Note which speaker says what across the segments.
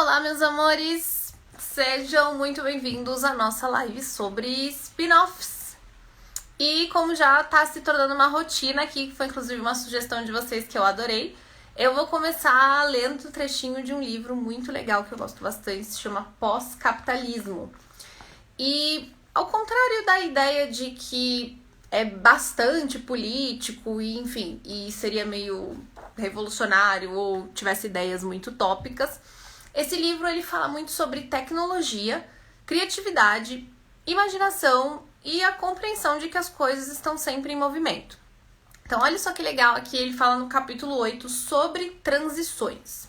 Speaker 1: Olá, meus amores! Sejam muito bem-vindos à nossa live sobre spin-offs. E como já tá se tornando uma rotina aqui, que foi inclusive uma sugestão de vocês que eu adorei, eu vou começar lendo um trechinho de um livro muito legal que eu gosto bastante, se chama Pós-Capitalismo. E ao contrário da ideia de que é bastante político e, enfim, e seria meio revolucionário ou tivesse ideias muito utópicas, esse livro ele fala muito sobre tecnologia, criatividade, imaginação e a compreensão de que as coisas estão sempre em movimento. Então, olha só que legal, aqui ele fala no capítulo 8 sobre transições.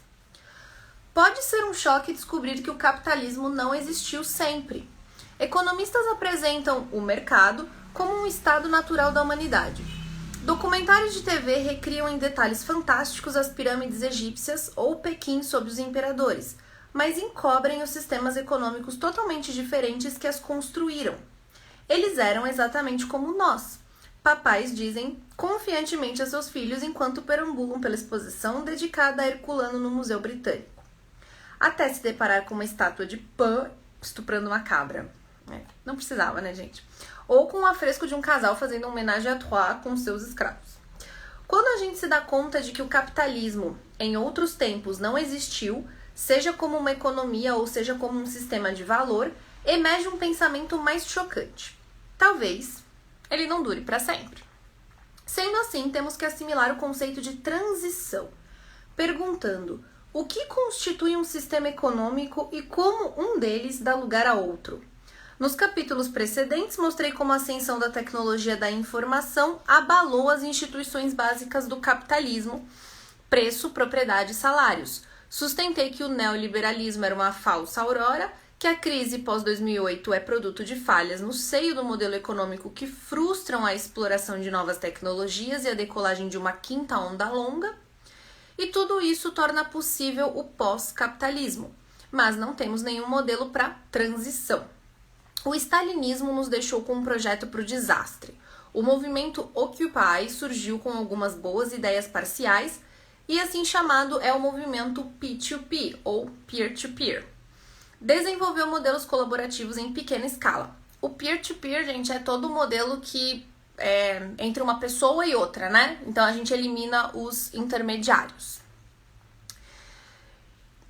Speaker 1: Pode ser um choque descobrir que o capitalismo não existiu sempre. Economistas apresentam o mercado como um estado natural da humanidade. Documentários de TV recriam em detalhes fantásticos as pirâmides egípcias ou Pequim sob os imperadores, mas encobrem os sistemas econômicos totalmente diferentes que as construíram. Eles eram exatamente como nós. Papais dizem confiantemente a seus filhos enquanto perambulam pela exposição dedicada a Herculano no Museu Britânico, até se deparar com uma estátua de Pan estuprando uma cabra. Não precisava, né, gente? Ou com um afresco de um casal fazendo homenagem à Troie com seus escravos. Quando a gente se dá conta de que o capitalismo, em outros tempos, não existiu, seja como uma economia ou seja como um sistema de valor, emerge um pensamento mais chocante. Talvez ele não dure para sempre. Sendo assim, temos que assimilar o conceito de transição, perguntando o que constitui um sistema econômico e como um deles dá lugar a outro. Nos capítulos precedentes, mostrei como a ascensão da tecnologia da informação abalou as instituições básicas do capitalismo, preço, propriedade e salários. Sustentei que o neoliberalismo era uma falsa aurora, que a crise pós-2008 é produto de falhas no seio do modelo econômico que frustram a exploração de novas tecnologias e a decolagem de uma quinta onda longa, e tudo isso torna possível o pós-capitalismo, mas não temos nenhum modelo para transição. O stalinismo nos deixou com um projeto para o desastre. O movimento Occupy surgiu com algumas boas ideias parciais e assim chamado é o movimento P2P ou Peer-to-Peer. Desenvolveu modelos colaborativos em pequena escala. O peer-to-peer, gente, é todo modelo que é entre uma pessoa e outra, né? Então a gente elimina os intermediários.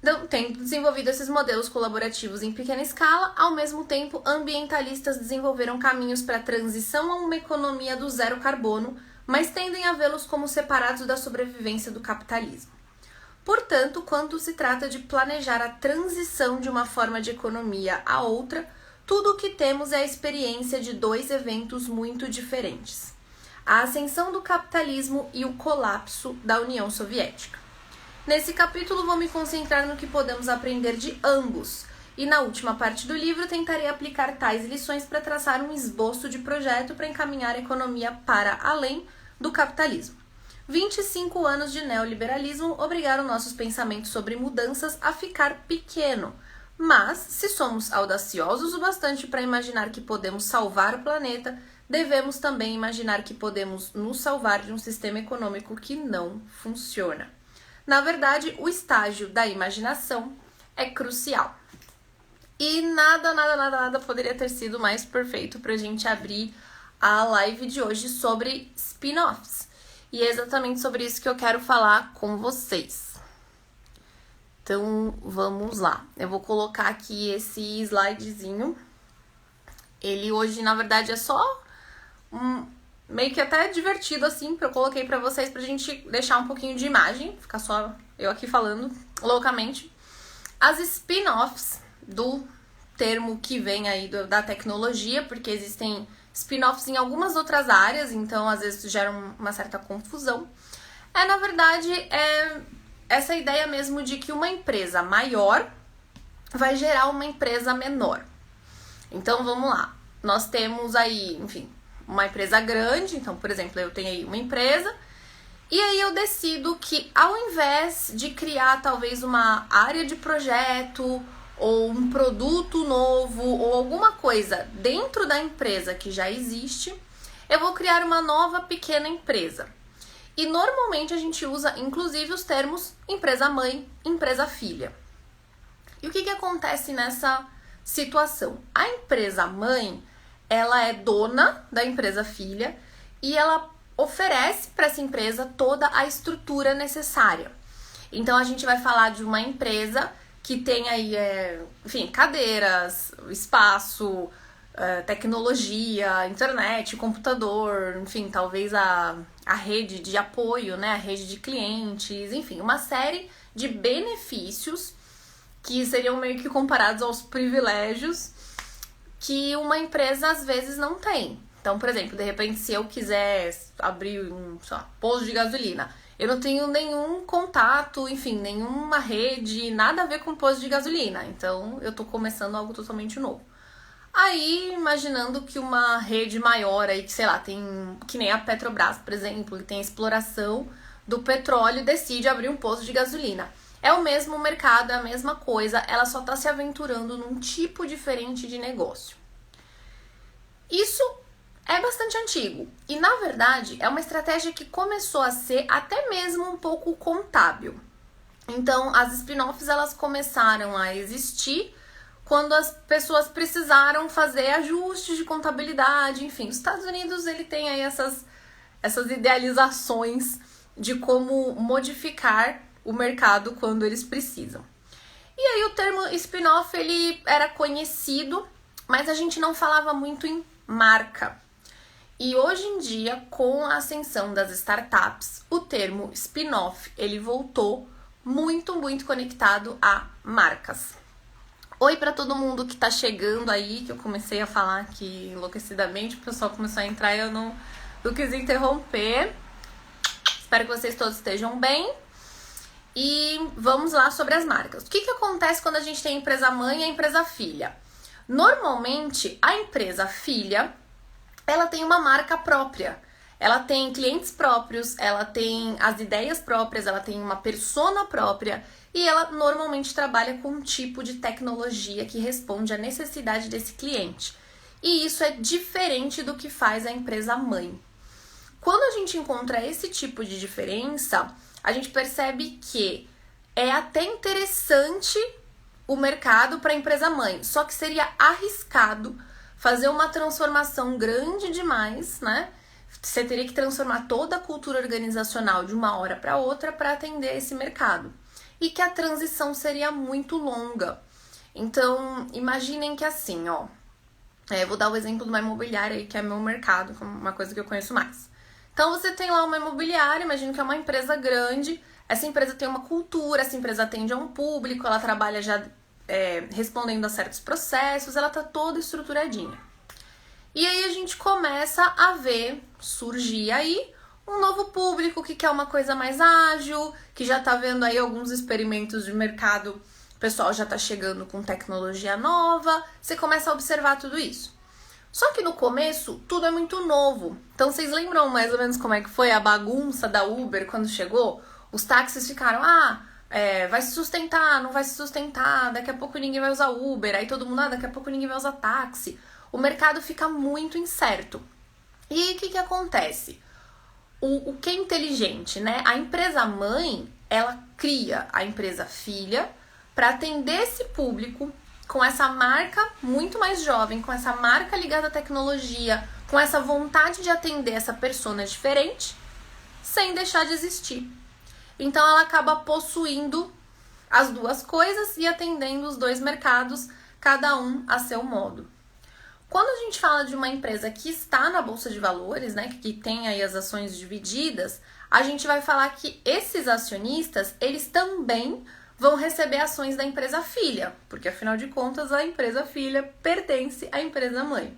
Speaker 1: Então, tendo desenvolvido esses modelos colaborativos em pequena escala, ao mesmo tempo, ambientalistas desenvolveram caminhos para a transição a uma economia do zero carbono, mas tendem a vê-los como separados da sobrevivência do capitalismo. Portanto, quando se trata de planejar a transição de uma forma de economia a outra, tudo o que temos é a experiência de dois eventos muito diferentes: a ascensão do capitalismo e o colapso da União Soviética. Nesse capítulo vou me concentrar no que podemos aprender de ambos, e na última parte do livro tentarei aplicar tais lições para traçar um esboço de projeto para encaminhar a economia para além do capitalismo. 25 anos de neoliberalismo obrigaram nossos pensamentos sobre mudanças a ficar pequeno, mas se somos audaciosos o bastante para imaginar que podemos salvar o planeta, devemos também imaginar que podemos nos salvar de um sistema econômico que não funciona. Na verdade, o estágio da imaginação é crucial. E nada poderia ter sido mais perfeito para a gente abrir a live de hoje sobre spin-offs. E é exatamente sobre isso que eu quero falar com vocês. Então, vamos lá. Eu vou colocar aqui esse slidezinho. Ele hoje, na verdade, é só meio que até divertido, assim, que eu coloquei pra vocês pra gente deixar um pouquinho de imagem, ficar só eu aqui falando loucamente. As spin-offs do termo que vem aí da tecnologia, porque existem spin-offs em algumas outras áreas, então às vezes geram uma certa confusão. Na verdade, essa ideia mesmo de que uma empresa maior vai gerar uma empresa menor. Então, vamos lá. Nós temos aí, enfim, uma empresa grande, então, por exemplo, eu tenho aí uma empresa, e aí eu decido que ao invés de criar talvez uma área de projeto, ou um produto novo, ou alguma coisa dentro da empresa que já existe, eu vou criar uma nova pequena empresa. E normalmente a gente usa, inclusive, os termos empresa mãe, empresa filha. E o que acontece nessa situação? A empresa mãe, ela é dona da empresa filha e ela oferece para essa empresa toda a estrutura necessária. Então, a gente vai falar de uma empresa que tem aí, enfim, cadeiras, espaço, tecnologia, internet, computador, enfim, talvez a rede de apoio, né, a rede de clientes, enfim, uma série de benefícios que seriam meio que comparados aos privilégios que uma empresa às vezes não tem. Então, por exemplo, de repente, se eu quiser abrir um, sei lá, posto de gasolina, eu não tenho nenhum contato, enfim, nenhuma rede, nada a ver com posto de gasolina. Então, eu tô começando algo totalmente novo. Aí, imaginando que uma rede maior aí, que sei lá, tem, que nem a Petrobras, por exemplo, que tem exploração do petróleo e decide abrir um posto de gasolina. É o mesmo mercado, é a mesma coisa, ela só está se aventurando num tipo diferente de negócio. Isso é bastante antigo e, na verdade, é uma estratégia que começou a ser até mesmo um pouco contábil. Então, as spin-offs, elas começaram a existir quando as pessoas precisaram fazer ajustes de contabilidade, enfim. Os Estados Unidos, ele tem aí essas idealizações de como modificar o mercado quando eles precisam. E aí o termo spin-off, ele era conhecido, mas a gente não falava muito em marca. E hoje em dia, com a ascensão das startups, o termo spin-off, ele voltou muito, muito conectado a marcas. Oi para todo mundo que tá chegando aí, que eu comecei a falar aqui enlouquecidamente, o pessoal começou a entrar e eu não quis interromper. Espero que vocês todos estejam bem. E vamos lá sobre as marcas. O que acontece quando a gente tem a empresa mãe e a empresa filha? Normalmente, a empresa filha, ela tem uma marca própria. Ela tem clientes próprios, ela tem as ideias próprias, ela tem uma persona própria e ela normalmente trabalha com um tipo de tecnologia que responde à necessidade desse cliente. E isso é diferente do que faz a empresa mãe. Quando a gente encontra esse tipo de diferença, a gente percebe que é até interessante o mercado para a empresa mãe, só que seria arriscado fazer uma transformação grande demais, né? Você teria que transformar toda a cultura organizacional de uma hora para outra para atender esse mercado. E que a transição seria muito longa. Então, imaginem que assim, ó. Vou dar o exemplo de uma imobiliária aí, que é meu mercado, uma coisa que eu conheço mais. Então, você tem lá uma imobiliária, imagino que é uma empresa grande. Essa empresa tem uma cultura, essa empresa atende a um público, ela trabalha já respondendo a certos processos, ela tá toda estruturadinha. E aí a gente começa a ver surgir aí um novo público que quer uma coisa mais ágil, que já tá vendo aí alguns experimentos de mercado, o pessoal já tá chegando com tecnologia nova, você começa a observar tudo isso. Só que no começo, tudo é muito novo. Então, vocês lembram mais ou menos como é que foi a bagunça da Uber quando chegou? Os táxis ficaram, vai se sustentar, não vai se sustentar, daqui a pouco ninguém vai usar Uber, aí todo mundo, daqui a pouco ninguém vai usar táxi. O mercado fica muito incerto. E aí, o que acontece? O que é inteligente, né? A empresa mãe, ela cria a empresa filha para atender esse público com essa marca muito mais jovem, com essa marca ligada à tecnologia, com essa vontade de atender essa persona diferente, sem deixar de existir. Então, ela acaba possuindo as duas coisas e atendendo os dois mercados, cada um a seu modo. Quando a gente fala de uma empresa que está na Bolsa de Valores, né, que tem aí as ações divididas, a gente vai falar que esses acionistas, eles também vão receber ações da empresa filha, porque afinal de contas a empresa filha pertence à empresa mãe.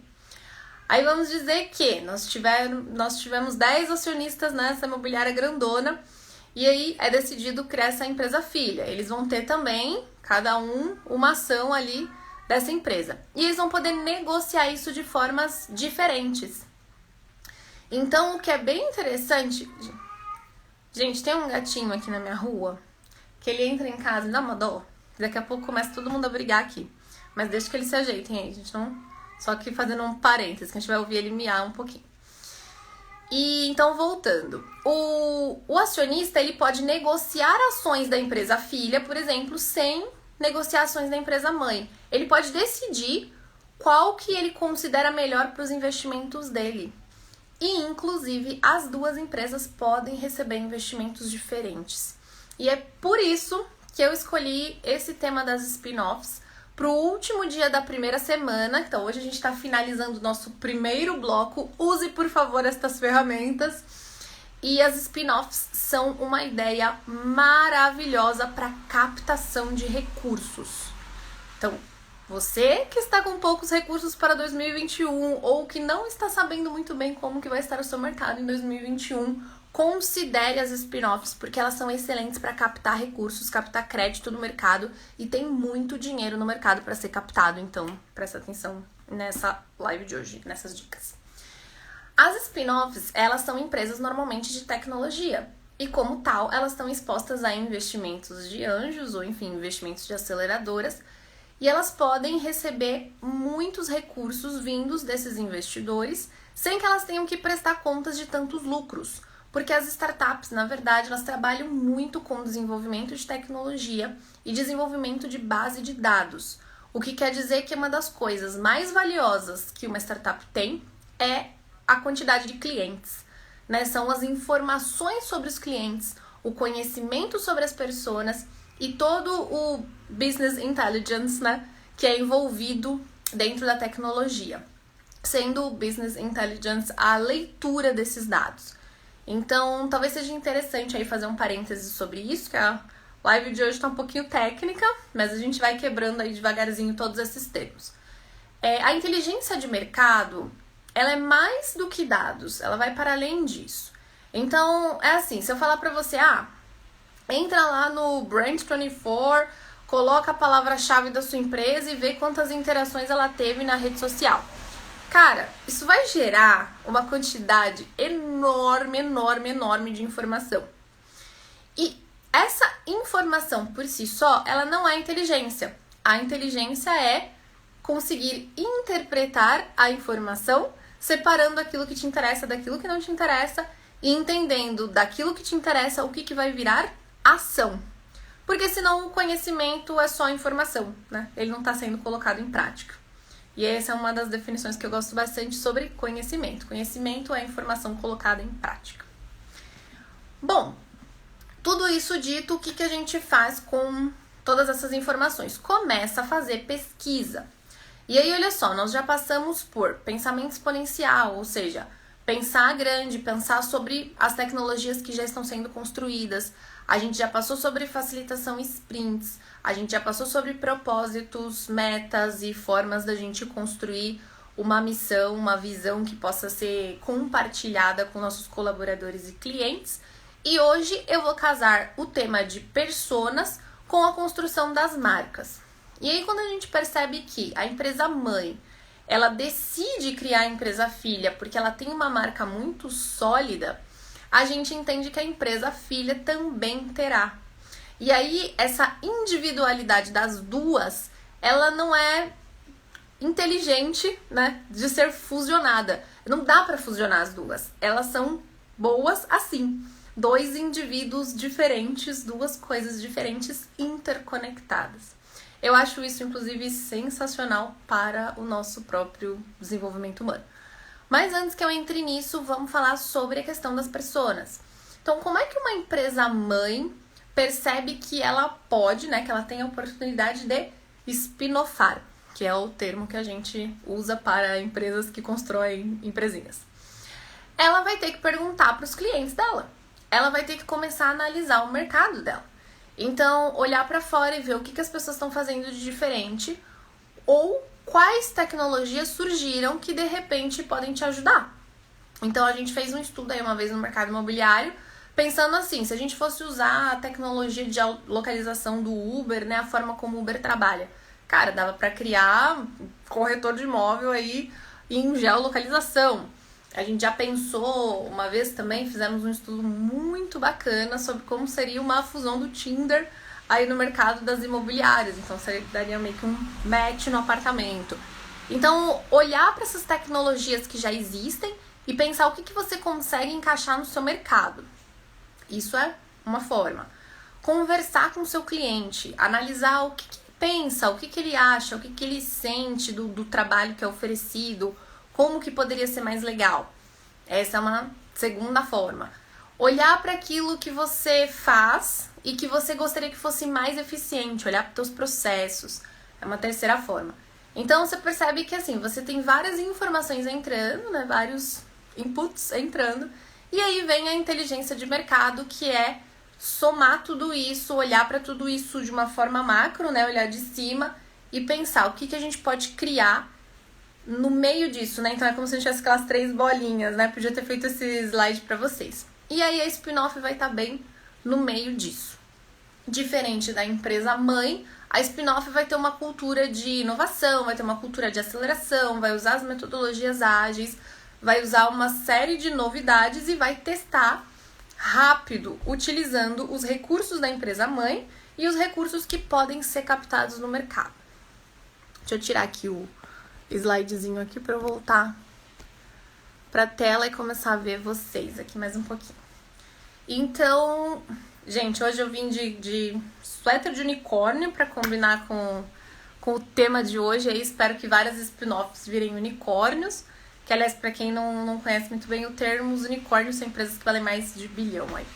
Speaker 1: Aí vamos dizer que nós tivemos 10 acionistas nessa imobiliária grandona e aí é decidido criar essa empresa filha. Eles vão ter também, cada um, uma ação ali dessa empresa. E eles vão poder negociar isso de formas diferentes. Então, o que é bem interessante... Gente, tem um gatinho aqui na minha rua que ele entra em casa e dá uma dó. Daqui a pouco começa todo mundo a brigar aqui. Mas deixa que eles se ajeitem aí, gente. Não... Só que fazendo um parênteses, que a gente vai ouvir ele miar um pouquinho. E então, voltando. O acionista, ele pode negociar ações da empresa filha, por exemplo, sem negociações da empresa mãe. Ele pode decidir qual que ele considera melhor para os investimentos dele. E, inclusive, as duas empresas podem receber investimentos diferentes. E é por isso que eu escolhi esse tema das spin-offs para o último dia da primeira semana. Então, hoje a gente está finalizando o nosso primeiro bloco. Use, por favor, estas ferramentas. E as spin-offs são uma ideia maravilhosa para captação de recursos. Então, você que está com poucos recursos para 2021 ou que não está sabendo muito bem como que vai estar o seu mercado em 2021, considere as spin-offs, porque elas são excelentes para captar recursos, captar crédito no mercado e tem muito dinheiro no mercado para ser captado. Então, presta atenção nessa live de hoje, nessas dicas. As spin-offs, elas são empresas normalmente de tecnologia e, como tal, elas estão expostas a investimentos de anjos ou, enfim, investimentos de aceleradoras e elas podem receber muitos recursos vindos desses investidores sem que elas tenham que prestar contas de tantos lucros, porque as startups, na verdade, elas trabalham muito com desenvolvimento de tecnologia e desenvolvimento de base de dados, o que quer dizer que uma das coisas mais valiosas que uma startup tem é a quantidade de clientes, né? São as informações sobre os clientes, o conhecimento sobre as pessoas e todo o business intelligence, né, que é envolvido dentro da tecnologia, sendo o business intelligence a leitura desses dados. Então, talvez seja interessante aí fazer um parêntese sobre isso, que a live de hoje está um pouquinho técnica, mas a gente vai quebrando aí devagarzinho todos esses termos. A inteligência de mercado, ela é mais do que dados, ela vai para além disso. Então, é assim, se eu falar para você, entra lá no Brand24, coloca a palavra-chave da sua empresa e vê quantas interações ela teve na rede social. Cara, isso vai gerar uma quantidade enorme de informação. E essa informação por si só, ela não é inteligência. A inteligência é conseguir interpretar a informação, separando aquilo que te interessa daquilo que não te interessa e entendendo daquilo que te interessa o que vai virar ação. Porque senão o conhecimento é só informação, né? Ele não está sendo colocado em prática. E essa é uma das definições que eu gosto bastante sobre conhecimento. Conhecimento é informação colocada em prática. Bom, tudo isso dito, o que a gente faz com todas essas informações? Começa a fazer pesquisa. E aí, olha só, nós já passamos por pensamento exponencial, ou seja, pensar grande, pensar sobre as tecnologias que já estão sendo construídas. A gente já passou sobre facilitação sprints, a gente já passou sobre propósitos, metas e formas da gente construir uma missão, uma visão que possa ser compartilhada com nossos colaboradores e clientes. E hoje eu vou casar o tema de personas com a construção das marcas. E aí, quando a gente percebe que a empresa mãe, ela decide criar a empresa filha porque ela tem uma marca muito sólida, a gente entende que a empresa filha também terá. E aí, essa individualidade das duas, ela não é inteligente, né, de ser fusionada. Não dá para fusionar as duas. Elas são boas assim. Dois indivíduos diferentes, duas coisas diferentes interconectadas. Eu acho isso, inclusive, sensacional para o nosso próprio desenvolvimento humano. Mas antes que eu entre nisso, vamos falar sobre a questão das personas. Então, como é que uma empresa mãe percebe que ela pode, né, que ela tem a oportunidade de spin-offar, que é o termo que a gente usa para empresas que constroem empresinhas? Ela vai ter que perguntar para os clientes dela. Ela vai ter que começar a analisar o mercado dela. Então, olhar para fora e ver o que as pessoas estão fazendo de diferente ou quais tecnologias surgiram que, de repente, podem te ajudar. Então, a gente fez um estudo aí uma vez no mercado imobiliário, pensando assim, se a gente fosse usar a tecnologia de localização do Uber, né, a forma como o Uber trabalha. Cara, dava para criar um corretor de imóvel aí em geolocalização. A gente já pensou, uma vez também, fizemos um estudo muito bacana sobre como seria uma fusão do Tinder aí no mercado das imobiliárias. Então, daria meio que um match no apartamento. Então, olhar para essas tecnologias que já existem e pensar o que você consegue encaixar no seu mercado. Isso é uma forma. Conversar com o seu cliente, analisar o que pensa o que ele acha, o que ele sente do trabalho que é oferecido, como que poderia ser mais legal. Essa é uma segunda forma. Olhar para aquilo que você faz e que você gostaria que fosse mais eficiente, olhar para os seus processos. É uma terceira forma. Então você percebe que assim, você tem várias informações entrando, né, vários inputs entrando, e aí vem a inteligência de mercado, que é somar tudo isso, olhar para tudo isso de uma forma macro, né, olhar de cima e pensar o que a gente pode criar no meio disso, né? Então é como se a gente tivesse aquelas 3 bolinhas, né? Podia ter feito esse slide para vocês. E aí a spin-off vai estar bem no meio disso. Diferente da empresa mãe, a spin-off vai ter uma cultura de inovação, vai ter uma cultura de aceleração, vai usar as metodologias ágeis, vai usar uma série de novidades e vai testar rápido, utilizando os recursos da empresa mãe e os recursos que podem ser captados no mercado. Deixa eu tirar aqui o slidezinho aqui para eu voltar para a tela e começar a ver vocês aqui mais um pouquinho. Então, gente, hoje eu vim de suéter de unicórnio para combinar com o tema de hoje. Aí espero que várias spin-offs virem unicórnios. Que, aliás, para quem não conhece muito bem o termo, os unicórnios são empresas que valem mais de bilhão. Aí.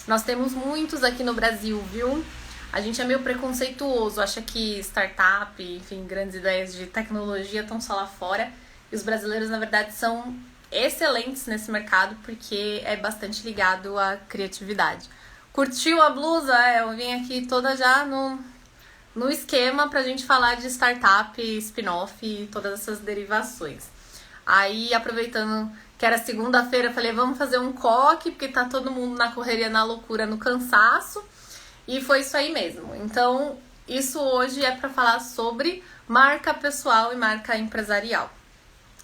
Speaker 1: Nós temos muitos aqui no Brasil, viu? A gente é meio preconceituoso, acha que startup, enfim, grandes ideias de tecnologia estão só lá fora. E os brasileiros, na verdade, são excelentes nesse mercado porque é bastante ligado à criatividade. Curtiu a blusa? Eu vim aqui toda já no esquema pra gente falar de startup, spin-off e todas essas derivações. Aí, aproveitando que era segunda-feira, eu falei, vamos fazer um coque, porque tá todo mundo na correria, na loucura, no cansaço. E foi isso aí mesmo. Então, isso hoje é para falar sobre marca pessoal e marca empresarial.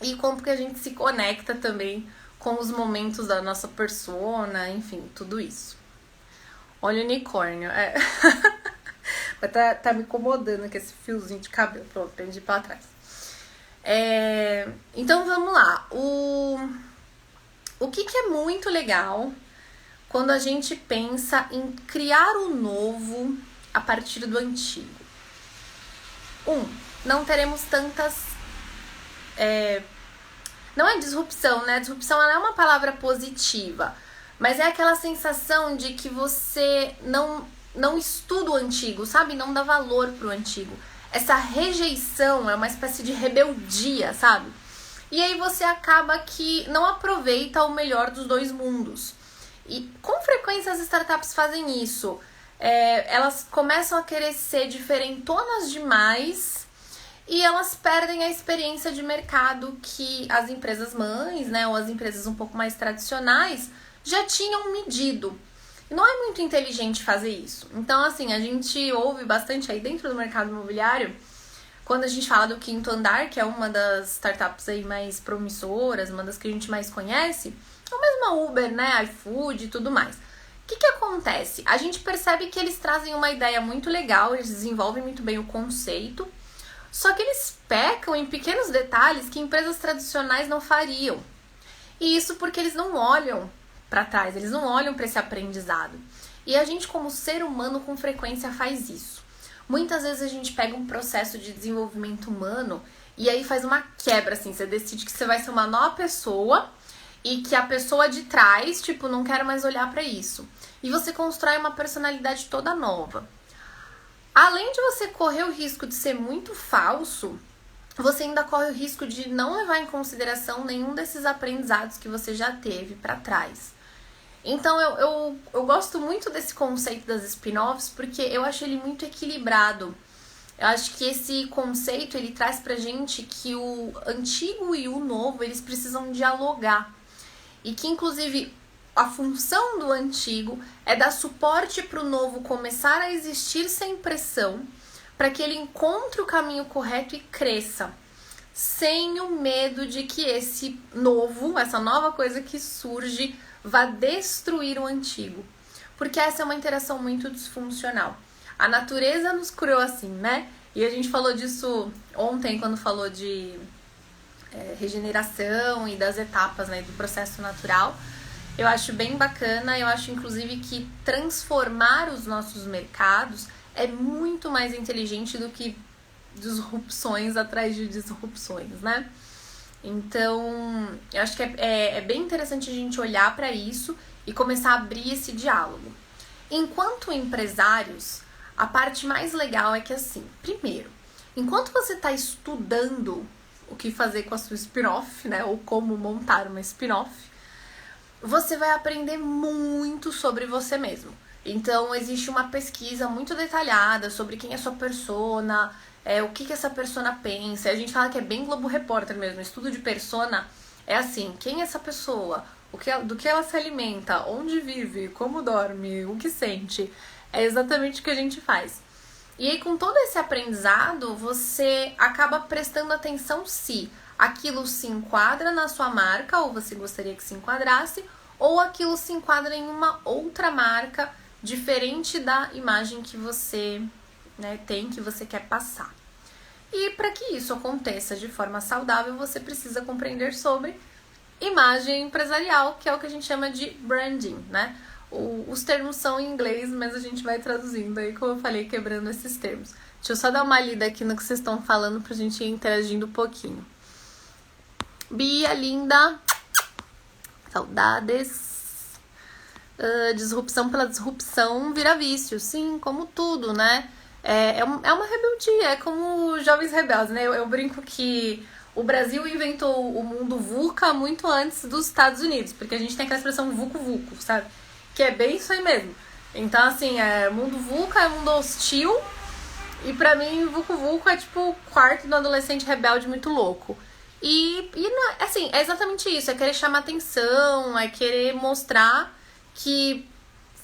Speaker 1: E como que a gente se conecta também com os momentos da nossa persona, enfim, tudo isso. Olha o unicórnio. Tá me incomodando aqui esse fiozinho de cabelo. Pronto, prendi pra trás. Então vamos lá. O que é muito legal quando a gente pensa em criar o novo a partir do antigo? Não teremos tantas... não é disrupção, né? Disrupção ela é uma palavra positiva, mas é aquela sensação de que você não estuda o antigo, sabe? Não dá valor pro antigo. Essa rejeição é uma espécie de rebeldia, sabe? E aí você acaba que não aproveita o melhor dos dois mundos. E com frequência as startups fazem isso. Elas começam a querer ser diferentonas demais e elas perdem a experiência de mercado que as empresas mães, né, ou as empresas um pouco mais tradicionais já tinham medido. Não é muito inteligente fazer isso. Então, assim, a gente ouve bastante aí dentro do mercado imobiliário, quando a gente fala do Quinto Andar, que é uma das startups aí mais promissoras, uma das que a gente mais conhece, ou mesmo a Uber, né, iFood e tudo mais. O que acontece? A gente percebe que eles trazem uma ideia muito legal, eles desenvolvem muito bem o conceito, só que eles pecam em pequenos detalhes que empresas tradicionais não fariam. E isso porque eles não olham para trás, eles não olham para esse aprendizado. E a gente, como ser humano, com frequência faz isso. Muitas vezes a gente pega um processo de desenvolvimento humano e aí faz uma quebra, assim, você decide que você vai ser uma nova pessoa e que a pessoa de trás, tipo, não quer mais olhar para isso. E você constrói uma personalidade toda nova. Além de você correr o risco de ser muito falso, você ainda corre o risco de não levar em consideração nenhum desses aprendizados que você já teve para trás. Então eu gosto muito desse conceito das spin-offs porque eu acho ele muito equilibrado. Eu acho que esse conceito ele traz pra gente que o antigo e o novo eles precisam dialogar. E que inclusive a função do antigo é dar suporte para o novo começar a existir sem pressão, para que ele encontre o caminho correto e cresça, sem o medo de que esse novo, essa nova coisa que surge, vá destruir o antigo. Porque essa é uma interação muito disfuncional. A natureza nos criou assim, né? E a gente falou disso ontem, quando falou de regeneração e das etapas, né, do processo natural. Eu acho bem bacana, eu acho inclusive que transformar os nossos mercados é muito mais inteligente do que disrupções atrás de disrupções, né? Então, eu acho que é bem interessante a gente olhar para isso e começar a abrir esse diálogo. Enquanto empresários, a parte mais legal é que, assim, primeiro, enquanto você está estudando o que fazer com a sua spin-off, né, ou como montar uma spin-off, você vai aprender muito sobre você mesmo. Então, existe uma pesquisa muito detalhada sobre quem é sua persona, o que essa persona pensa. A gente fala que é bem Globo Repórter mesmo. Estudo de persona é assim, quem é essa pessoa, do que ela se alimenta, onde vive, como dorme, o que sente. É exatamente o que a gente faz. E aí, com todo esse aprendizado, você acaba prestando atenção se aquilo se enquadra na sua marca, ou você gostaria que se enquadrasse, ou aquilo se enquadra em uma outra marca diferente da imagem que você, né, tem, que você quer passar. E para que isso aconteça de forma saudável, você precisa compreender sobre imagem empresarial, que é o que a gente chama de branding, né? Os termos são em inglês, mas a gente vai traduzindo aí, como eu falei, quebrando esses termos. Deixa eu só dar uma lida aqui no que vocês estão falando pra gente ir interagindo um pouquinho. Bia, linda, saudades. Disrupção pela disrupção vira vício, sim, como tudo, né? É uma rebeldia, é como jovens rebeldes, né? Eu brinco que o Brasil inventou o mundo VUCA muito antes dos Estados Unidos, porque a gente tem aquela expressão vucu-vucu, sabe? Que é bem isso aí mesmo. Então, assim, mundo VUCA é mundo hostil, e pra mim, vucu-vucu é tipo o quarto do adolescente rebelde muito louco. E não, assim, é exatamente isso, é querer chamar atenção, é querer mostrar que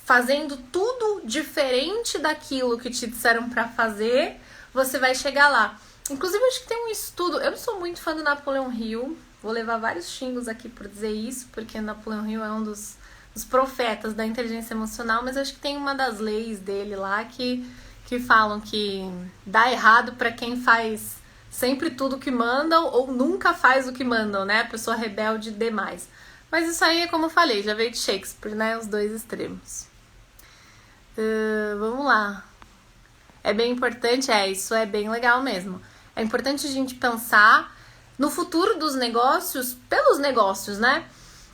Speaker 1: fazendo tudo diferente daquilo que te disseram pra fazer, você vai chegar lá. Inclusive, acho que tem um estudo, eu não sou muito fã do Napoleão Hill, vou levar vários xingos aqui por dizer isso, porque Napoleão Hill é um dos profetas da inteligência emocional, mas acho que tem uma das leis dele lá que falam que dá errado pra quem faz sempre tudo o que mandam ou nunca faz o que mandam, né? A pessoa rebelde demais. Mas isso aí, como eu falei, já veio de Shakespeare, né? Os dois extremos. Vamos lá. É bem importante, isso é bem legal mesmo. É importante a gente pensar no futuro dos negócios pelos negócios, né?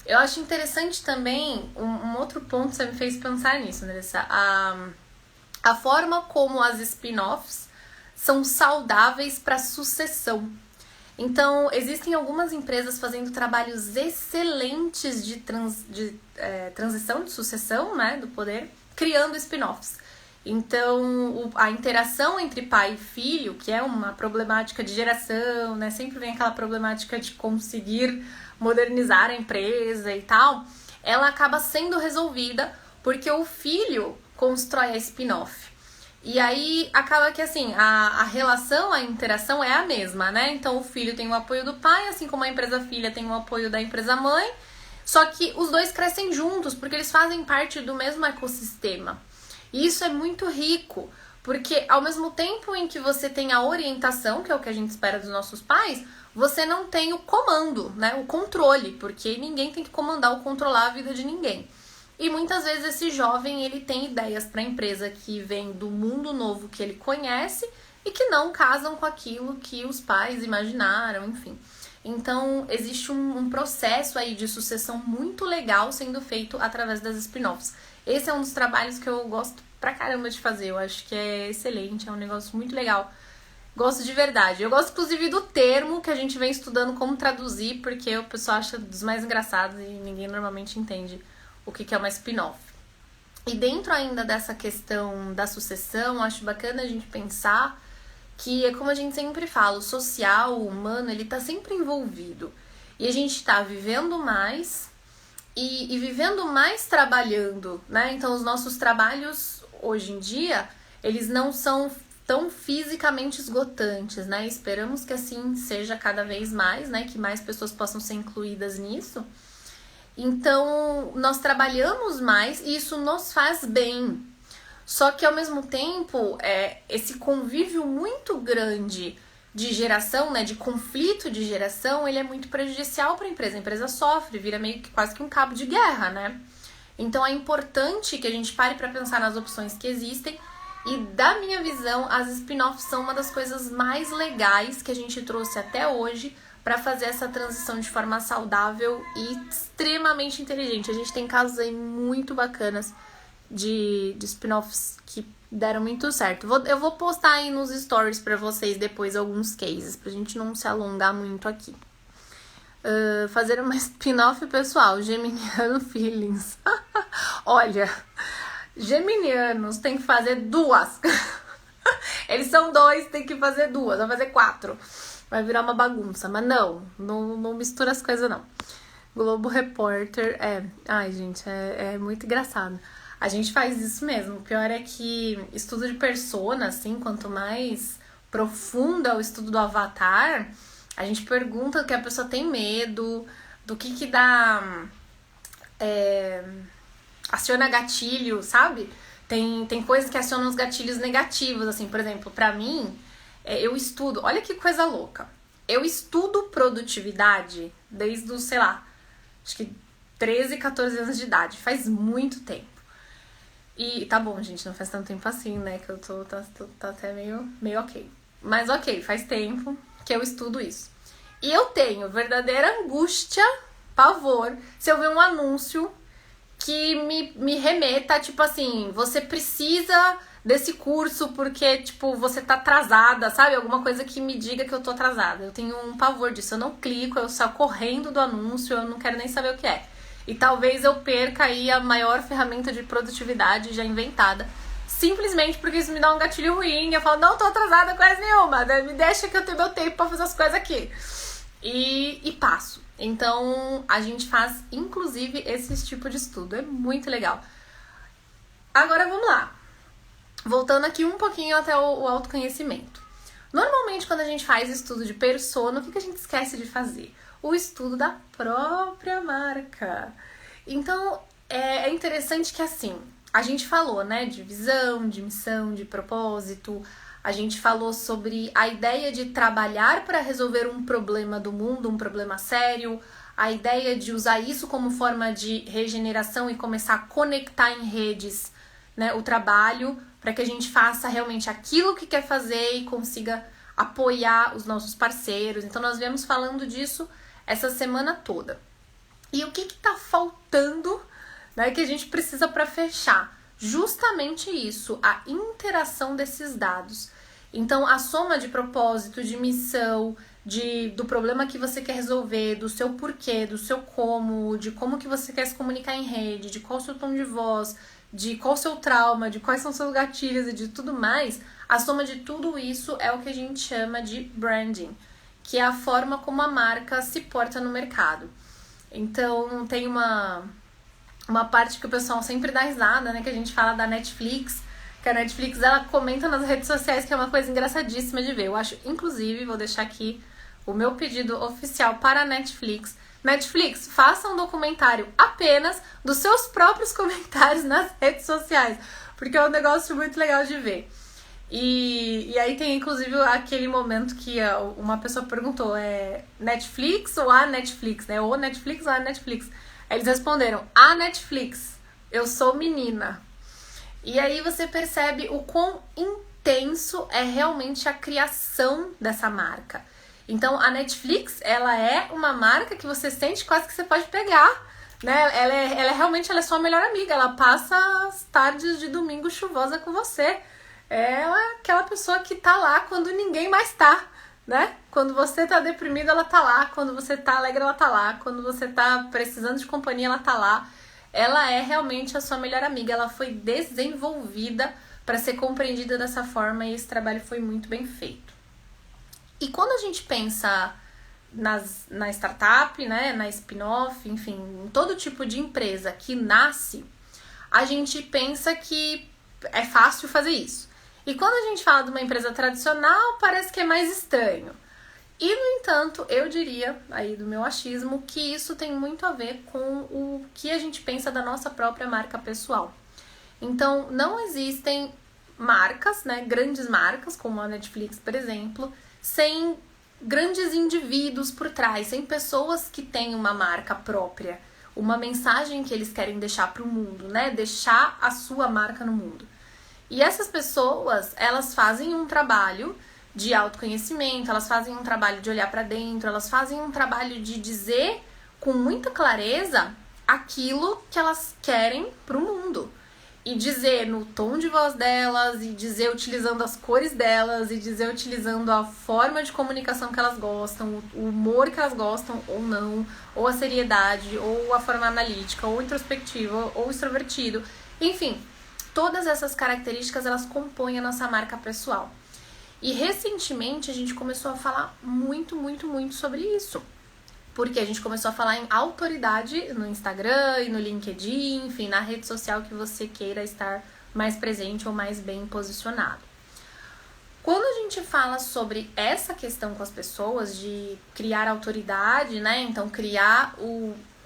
Speaker 1: Eu acho interessante também, um outro ponto que você me fez pensar nisso, Andressa, a forma como as spin-offs são saudáveis para sucessão. Então, existem algumas empresas fazendo trabalhos excelentes de transição, de sucessão, né, do poder, criando spin-offs. Então, a interação entre pai e filho, que é uma problemática de geração, né, sempre vem aquela problemática de conseguir modernizar a empresa e tal, ela acaba sendo resolvida porque o filho constrói a spin-off. E aí acaba que assim, a relação, a interação é a mesma, né? Então o filho tem o apoio do pai, assim como a empresa filha tem o apoio da empresa mãe, só que os dois crescem juntos, porque eles fazem parte do mesmo ecossistema. E isso é muito rico, porque ao mesmo tempo em que você tem a orientação, que é o que a gente espera dos nossos pais, você não tem o comando, né? O controle, porque ninguém tem que comandar ou controlar a vida de ninguém. E muitas vezes esse jovem, ele tem ideias para a empresa que vem do mundo novo que ele conhece e que não casam com aquilo que os pais imaginaram, enfim. Então, existe um processo aí de sucessão muito legal sendo feito através das spin-offs. Esse é um dos trabalhos que eu gosto pra caramba de fazer. Eu acho que é excelente, é um negócio muito legal. Gosto de verdade. Eu gosto, inclusive, do termo que a gente vem estudando como traduzir, porque o pessoal acha dos mais engraçados e ninguém normalmente entende o que é uma spin-off. E dentro ainda dessa questão da sucessão, acho bacana a gente pensar que é como a gente sempre fala, o social, o humano, ele tá sempre envolvido. E a gente tá vivendo mais e vivendo mais trabalhando, né? Então os nossos trabalhos hoje em dia, eles não são tão fisicamente esgotantes, né? Esperamos que assim seja cada vez mais, né? Que mais pessoas possam ser incluídas nisso. Então, nós trabalhamos mais e isso nos faz bem. Só que, ao mesmo tempo, esse convívio muito grande de geração, né, de conflito de geração, ele é muito prejudicial para a empresa. A empresa sofre, vira meio que quase que um cabo de guerra, né? Então, é importante que a gente pare para pensar nas opções que existem E da minha visão, as spin-offs são uma das coisas mais legais que a gente trouxe até hoje para fazer essa transição de forma saudável e extremamente inteligente. A gente tem casos aí muito bacanas de spin-offs que deram muito certo. Eu vou postar aí nos stories para vocês depois alguns cases, pra gente não se alongar muito aqui. Fazer uma spin-off pessoal, Geminiano Feelings. Olha, geminianos tem que fazer 2. Eles são 2, tem que fazer 2, vai fazer 4. Vai virar uma bagunça, mas não mistura as coisas não. Globo Repórter, ai gente, é muito engraçado. A gente faz isso mesmo, o pior é que estudo de persona, assim, quanto mais profundo é o estudo do avatar, a gente pergunta o que a pessoa tem medo, do que dá... aciona gatilho, sabe? Tem coisas que acionam os gatilhos negativos, assim, por exemplo, pra mim, eu estudo, olha que coisa louca, eu estudo produtividade desde os, sei lá, acho que 13, 14 anos de idade, faz muito tempo. E tá bom, gente, não faz tanto tempo assim, né, que eu tá até meio ok. Mas ok, faz tempo que eu estudo isso. E eu tenho verdadeira angústia, pavor, se eu ver um anúncio que me remeta, tipo assim, você precisa desse curso porque, tipo, você tá atrasada, sabe? Alguma coisa que me diga que eu tô atrasada. Eu tenho um pavor disso, eu não clico, eu saio correndo do anúncio, eu não quero nem saber o que é. E talvez eu perca aí a maior ferramenta de produtividade já inventada, simplesmente porque isso me dá um gatilho ruim, eu falo, não tô atrasada coisa nenhuma, né? Me deixa que eu tenho meu tempo pra fazer as coisas aqui. E passo. Então, a gente faz, inclusive, esse tipo de estudo. É muito legal. Agora, vamos lá. Voltando aqui um pouquinho até o autoconhecimento. Normalmente, quando a gente faz estudo de persona, o que a gente esquece de fazer? O estudo da própria marca. Então, é interessante que, assim, a gente falou, né, de visão, de missão, de propósito. A gente falou sobre a ideia de trabalhar para resolver um problema do mundo, um problema sério, a ideia de usar isso como forma de regeneração e começar a conectar em redes, né, o trabalho, para que a gente faça realmente aquilo que quer fazer e consiga apoiar os nossos parceiros. Então, nós viemos falando disso essa semana toda. E o que está faltando, né, que a gente precisa para fechar? Justamente isso, a interação desses dados. Então, a soma de propósito, de missão, do problema que você quer resolver, do seu porquê, do seu como, de como que você quer se comunicar em rede, de qual o seu tom de voz, de qual o seu trauma, de quais são seus gatilhos e de tudo mais, a soma de tudo isso é o que a gente chama de branding, que é a forma como a marca se porta no mercado. Então, tem uma parte que o pessoal sempre dá risada, né, que a gente fala da Netflix, que a Netflix, ela comenta nas redes sociais, que é uma coisa engraçadíssima de ver. Eu acho, inclusive, vou deixar aqui o meu pedido oficial para a Netflix. Netflix, faça um documentário apenas dos seus próprios comentários nas redes sociais, porque é um negócio muito legal de ver. E aí tem, inclusive, aquele momento que uma pessoa perguntou, Netflix ou a Netflix, né? Ou Netflix ou a Netflix. Aí eles responderam, a Netflix, eu sou menina. E aí você percebe o quão intenso é realmente a criação dessa marca. Então, a Netflix, ela é uma marca que você sente quase que você pode pegar, né? Ela realmente é sua melhor amiga, ela passa as tardes de domingo chuvosa com você. Ela é aquela pessoa que tá lá quando ninguém mais tá, né? Quando você tá deprimido, ela tá lá. Quando você tá alegre, ela tá lá. Quando você tá precisando de companhia, ela tá lá. Ela é realmente a sua melhor amiga. Ela foi desenvolvida para ser compreendida dessa forma e esse trabalho foi muito bem feito. E quando a gente pensa na startup, né, na spin-off, enfim, em todo tipo de empresa que nasce, a gente pensa que é fácil fazer isso. E quando a gente fala de uma empresa tradicional, parece que é mais estranho. E, no entanto, eu diria, aí do meu achismo, que isso tem muito a ver com o que a gente pensa da nossa própria marca pessoal. Então, não existem marcas, né, grandes marcas, como a Netflix, por exemplo, sem grandes indivíduos por trás, sem pessoas que têm uma marca própria, uma mensagem que eles querem deixar para o mundo, né, deixar a sua marca no mundo. E essas pessoas, elas fazem um trabalho de autoconhecimento, elas fazem um trabalho de olhar para dentro, elas fazem um trabalho de dizer com muita clareza aquilo que elas querem pro mundo. E dizer no tom de voz delas, e dizer utilizando as cores delas, e dizer utilizando a forma de comunicação que elas gostam, o humor que elas gostam ou não, ou a seriedade, ou a forma analítica, ou introspectiva, ou extrovertido. Enfim, todas essas características, elas compõem a nossa marca pessoal. E recentemente a gente começou a falar muito sobre isso. Porque a gente começou a falar em autoridade no Instagram e no LinkedIn, enfim, na rede social que você queira estar mais presente ou mais bem posicionado. Quando a gente fala sobre essa questão com as pessoas de criar autoridade, né? Então, criar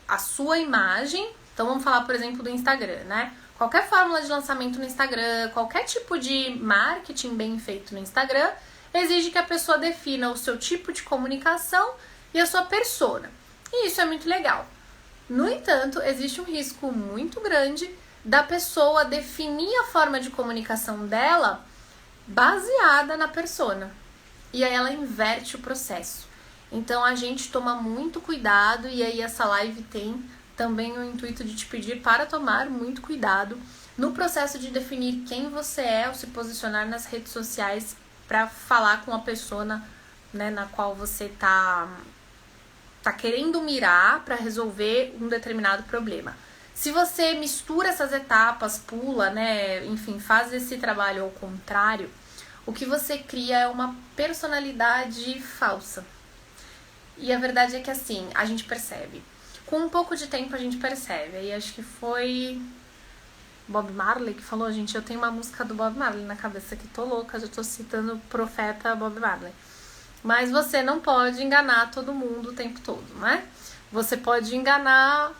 Speaker 1: a sua imagem. Então, vamos falar, por exemplo, do Instagram, né? Qualquer fórmula de lançamento no Instagram, qualquer tipo de marketing bem feito no Instagram, exige que a pessoa defina o seu tipo de comunicação e a sua persona. E isso é muito legal. No entanto, existe um risco muito grande da pessoa definir a forma de comunicação dela baseada na persona. E aí ela inverte o processo. Então a gente toma muito cuidado, e aí essa live tem também o intuito de te pedir para tomar muito cuidado no processo de definir quem você é, ou se posicionar nas redes sociais para falar com a persona, né, na qual você tá querendo mirar para resolver um determinado problema. Se você mistura essas etapas, pula, né, enfim, faz esse trabalho ao contrário, o que você cria é uma personalidade falsa. E a verdade é que assim, a gente percebe. Com um pouco de tempo a gente percebe. Aí acho que foi Bob Marley que falou, gente, eu tenho uma música do Bob Marley na cabeça que tô louca, já tô citando o profeta Bob Marley. Mas você não pode enganar todo mundo o tempo todo, né? Você pode enganar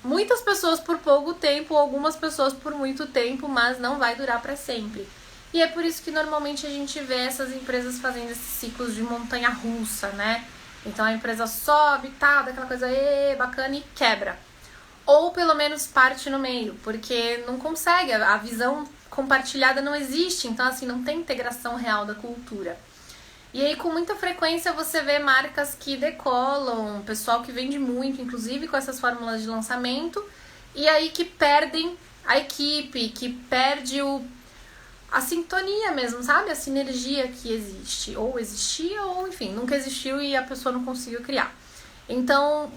Speaker 1: muitas pessoas por pouco tempo, algumas pessoas por muito tempo, mas não vai durar para sempre. E é por isso que normalmente a gente vê essas empresas fazendo esses ciclos de montanha-russa, né? Então a empresa sobe, tá, daquela coisa bacana e quebra. Ou pelo menos parte no meio, porque não consegue, a visão compartilhada não existe, então assim, não tem integração real da cultura. E aí, com muita frequência, você vê marcas que decolam, pessoal que vende muito, inclusive com essas fórmulas de lançamento, e aí que perdem a equipe, que perde a sintonia mesmo, sabe? A sinergia que existe. Ou existia, ou enfim, nunca existiu e a pessoa não conseguiu criar. Então,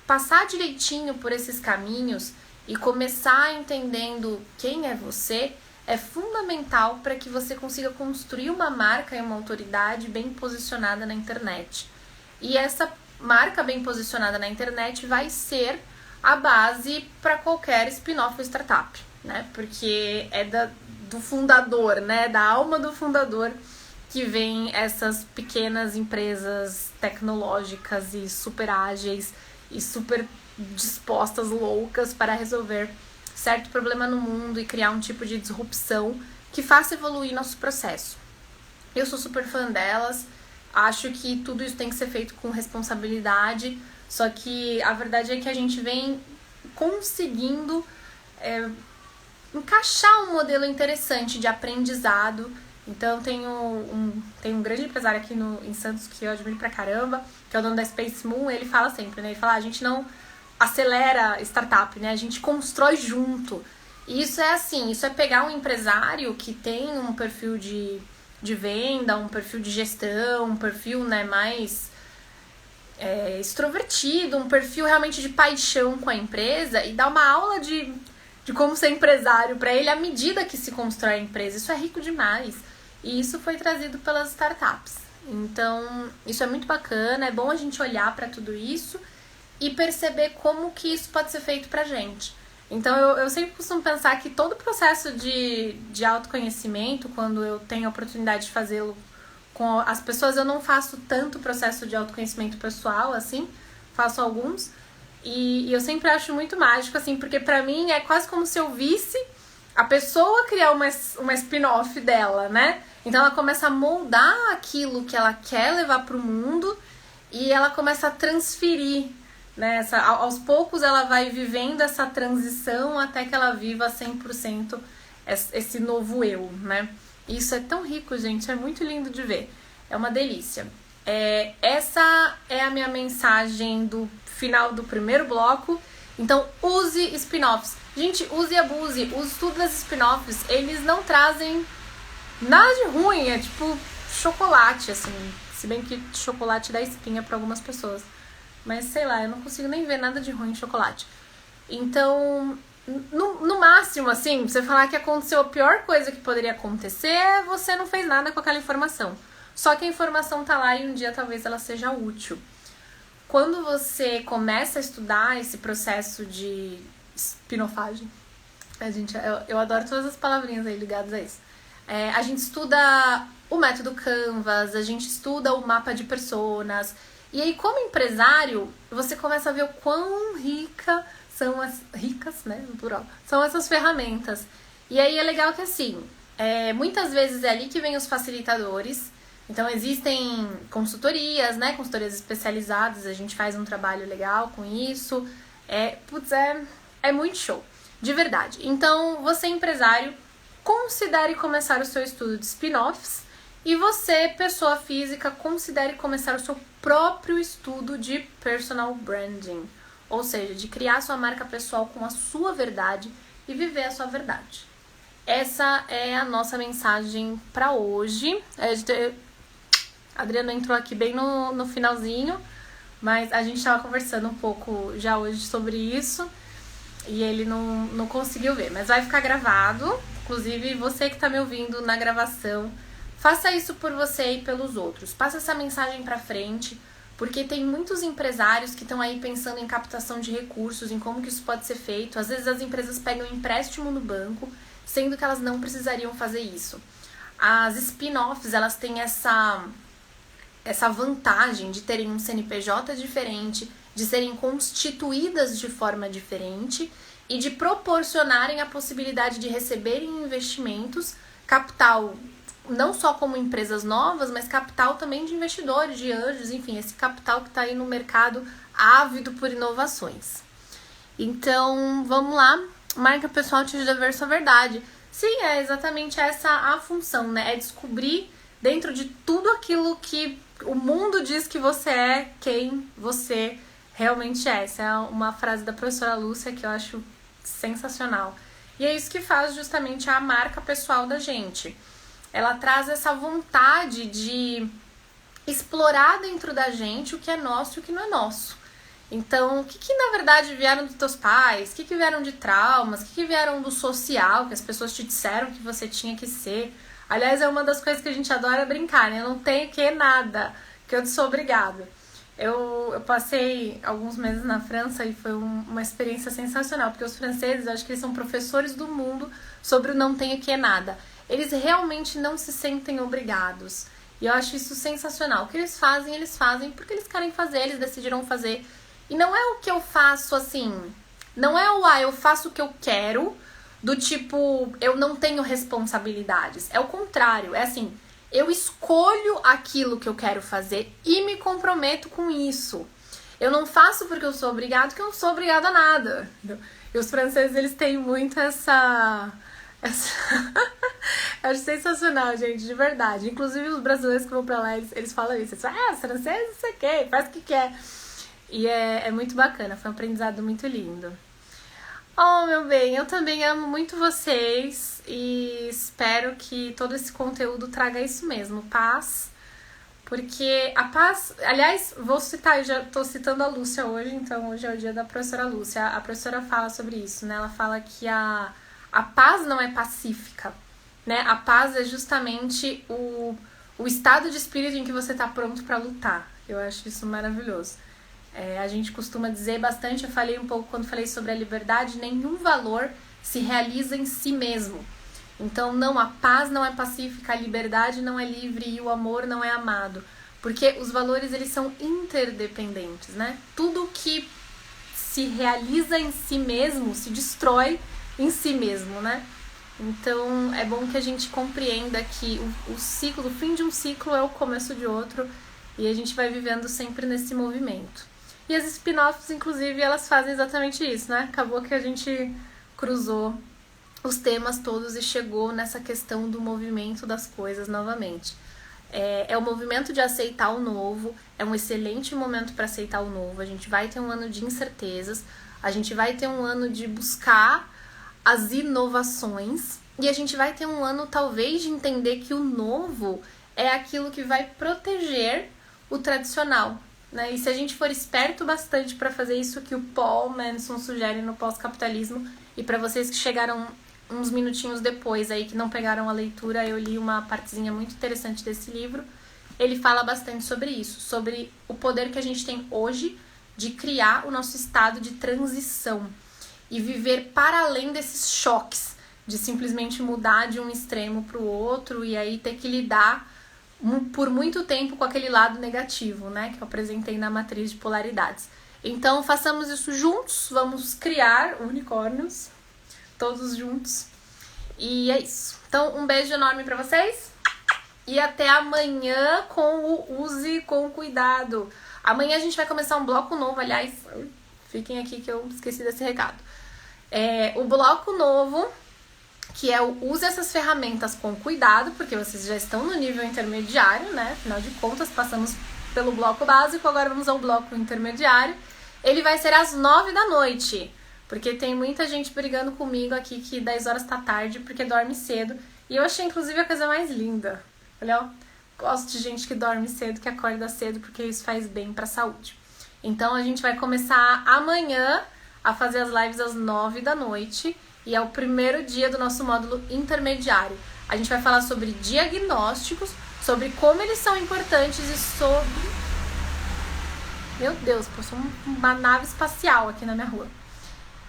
Speaker 1: passar direitinho por esses caminhos e começar entendendo quem é você é fundamental para que você consiga construir uma marca e uma autoridade bem posicionada na internet. E essa marca bem posicionada na internet vai ser a base para qualquer spin-off ou startup, né? Porque é do fundador, né? Da alma do fundador que vem essas pequenas empresas tecnológicas e super ágeis e super dispostas, loucas para resolver certo problema no mundo e criar um tipo de disrupção que faça evoluir nosso processo. Eu sou super fã delas, acho que tudo isso tem que ser feito com responsabilidade, só que a verdade é que a gente vem conseguindo encaixar um modelo interessante de aprendizado. Então tem um grande empresário aqui em Santos que eu admiro pra caramba, que é o dono da Space Moon, ele fala sempre, né? Ele fala, a gente não acelera startup, né? A gente constrói junto. E isso é assim, isso é pegar um empresário que tem um perfil de venda, um perfil de gestão, um perfil, né, mais extrovertido, um perfil realmente de paixão com a empresa e dar uma aula de como ser empresário para ele à medida que se constrói a empresa. Isso é rico demais. E isso foi trazido pelas startups. Então, isso é muito bacana, é bom a gente olhar para tudo isso e perceber como que isso pode ser feito pra gente. Então, eu sempre costumo pensar que todo o processo de autoconhecimento, quando eu tenho a oportunidade de fazê-lo com as pessoas, eu não faço tanto processo de autoconhecimento pessoal, assim, faço alguns, e eu sempre acho muito mágico, assim, porque pra mim é quase como se eu visse a pessoa criar uma spin-off dela, né? Então, ela começa a moldar aquilo que ela quer levar pro mundo e ela começa a transferir, né? Aos poucos ela vai vivendo essa transição até que ela viva 100% esse novo eu, né? Isso é tão rico, gente, é muito lindo de ver. É uma delícia. Essa é a minha mensagem do final do primeiro bloco. Então, use spin-offs. Gente, use e abuse. O estudo das spin-offs, eles não trazem nada de ruim. É tipo chocolate, assim. Se bem que chocolate dá espinha pra algumas pessoas. Mas, sei lá, eu não consigo nem ver nada de ruim em chocolate. Então, no máximo, assim, você falar que aconteceu a pior coisa que poderia acontecer, você não fez nada com aquela informação. Só que a informação tá lá e um dia talvez ela seja útil. Quando você começa a estudar esse processo de spinofagem, eu adoro todas as palavrinhas aí ligadas a isso. A gente estuda o método Canvas, a gente estuda o mapa de personas. E aí, como empresário, você começa a ver o quão ricas, né, no plural, são essas ferramentas. E aí é legal que assim, muitas vezes é ali que vem os facilitadores. Então existem consultorias, né, consultorias especializadas, a gente faz um trabalho legal com isso. É muito show, de verdade. Então, você empresário, considere começar o seu estudo de spin-offs. E você, pessoa física, considere começar o seu próprio estudo de personal branding. Ou seja, de criar sua marca pessoal com a sua verdade e viver a sua verdade. Essa é a nossa mensagem para hoje. A Adriana entrou aqui bem no finalzinho, mas a gente estava conversando um pouco já hoje sobre isso e ele não conseguiu ver. Mas vai ficar gravado. Inclusive, você que está me ouvindo na gravação, faça isso por você e pelos outros. Passa essa mensagem para frente, porque tem muitos empresários que estão aí pensando em captação de recursos, em como que isso pode ser feito. Às vezes as empresas pegam empréstimo no banco, sendo que elas não precisariam fazer isso. As spin-offs, elas têm essa vantagem de terem um CNPJ diferente, de serem constituídas de forma diferente e de proporcionarem a possibilidade de receberem investimentos, capital, não só como empresas novas, mas capital também de investidores, de anjos, enfim, esse capital que está aí no mercado ávido por inovações. Então, vamos lá, marca pessoal te dever sua verdade. Sim, é exatamente essa a função, né? É descobrir dentro de tudo aquilo que o mundo diz que você é, quem você realmente é. Essa é uma frase da professora Lúcia que eu acho sensacional. E é isso que faz justamente a marca pessoal da gente. Ela traz essa vontade de explorar dentro da gente o que é nosso e o que não é nosso. Então, o que na verdade vieram dos teus pais? O que vieram de traumas? O que vieram do social, que as pessoas te disseram que você tinha que ser? Aliás, é uma das coisas que a gente adora brincar, né? Eu não tenho que nada, que eu sou obrigada. Eu passei alguns meses na França e foi uma experiência sensacional, porque os franceses, eu acho que eles são professores do mundo sobre o não tenho que nada. Eles realmente não se sentem obrigados. E eu acho isso sensacional. O que eles fazem porque eles querem fazer, eles decidiram fazer. E não é o que eu faço assim, não é eu faço o que eu quero, do tipo, eu não tenho responsabilidades. É o contrário, é assim, eu escolho aquilo que eu quero fazer e me comprometo com isso. Eu não faço porque eu sou obrigado, porque eu não sou obrigada a nada. E os franceses, eles têm muito essa... Eu acho sensacional, gente, de verdade. Inclusive os brasileiros que vão pra lá, eles falam isso. Eles falam, os franceses, não sei o que, faz o que quer. E é muito bacana, foi um aprendizado muito lindo. Oh, meu bem, eu também amo muito vocês e espero que todo esse conteúdo traga isso mesmo, paz. Porque a paz... Aliás, vou citar, eu já tô citando a Lúcia hoje, então hoje é o dia da professora Lúcia. A professora fala sobre isso, né? Ela fala que a paz não é pacífica, né? A paz é justamente o estado de espírito em que você tá pronto pra lutar. Eu acho isso maravilhoso. A gente costuma dizer bastante, eu falei um pouco quando falei sobre a liberdade, nenhum valor se realiza em si mesmo. Então, não, a paz não é pacífica, a liberdade não é livre e o amor não é amado. Porque os valores, eles são interdependentes, né? Tudo que se realiza em si mesmo se destrói em si mesmo, né? Então, é bom que a gente compreenda que o ciclo, o fim de um ciclo é o começo de outro e a gente vai vivendo sempre nesse movimento. E as spin-offs, inclusive, elas fazem exatamente isso, né? Acabou que a gente cruzou os temas todos e chegou nessa questão do movimento das coisas novamente. É o movimento de aceitar o novo, é um excelente momento para aceitar o novo. A gente vai ter um ano de incertezas, a gente vai ter um ano de buscar as inovações e a gente vai ter um ano talvez de entender que o novo é aquilo que vai proteger o tradicional, né? E se a gente for esperto bastante para fazer isso que o Paul Manson sugere no Pós-Capitalismo, e para vocês que chegaram uns minutinhos depois aí que não pegaram a leitura, eu li uma partezinha muito interessante desse livro. Ele fala bastante sobre isso, sobre o poder que a gente tem hoje de criar o nosso estado de transição e viver para além desses choques, de simplesmente mudar de um extremo para o outro e aí ter que lidar por muito tempo com aquele lado negativo, né, que eu apresentei na matriz de polaridades. Então façamos isso juntos, vamos criar unicórnios, todos juntos. E é isso. Então, um beijo enorme pra vocês. E até amanhã com o Use com Cuidado. Amanhã a gente vai começar um bloco novo, aliás, fiquem aqui que eu esqueci desse recado. O bloco novo, que é o Use essas ferramentas com cuidado, porque vocês já estão no nível intermediário, né? Afinal de contas, passamos pelo bloco básico, agora vamos ao bloco intermediário. Ele vai ser às 9 da noite. Porque tem muita gente brigando comigo aqui que 10 horas tá tarde porque dorme cedo. E eu achei, inclusive, a coisa mais linda. Olha, ó, gosto de gente que dorme cedo, que acorda cedo, porque isso faz bem pra saúde. Então, a gente vai começar amanhã a fazer as lives às 9 da noite. E é o primeiro dia do nosso módulo intermediário. A gente vai falar sobre diagnósticos, sobre como eles são importantes e sobre... Meu Deus, passou uma nave espacial aqui na minha rua.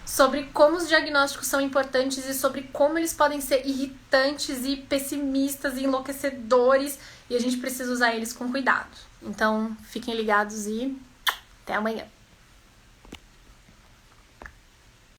Speaker 1: Sobre como os diagnósticos são importantes e sobre como eles podem ser irritantes e pessimistas e enlouquecedores e a gente precisa usar eles com cuidado. Então, fiquem ligados e até amanhã.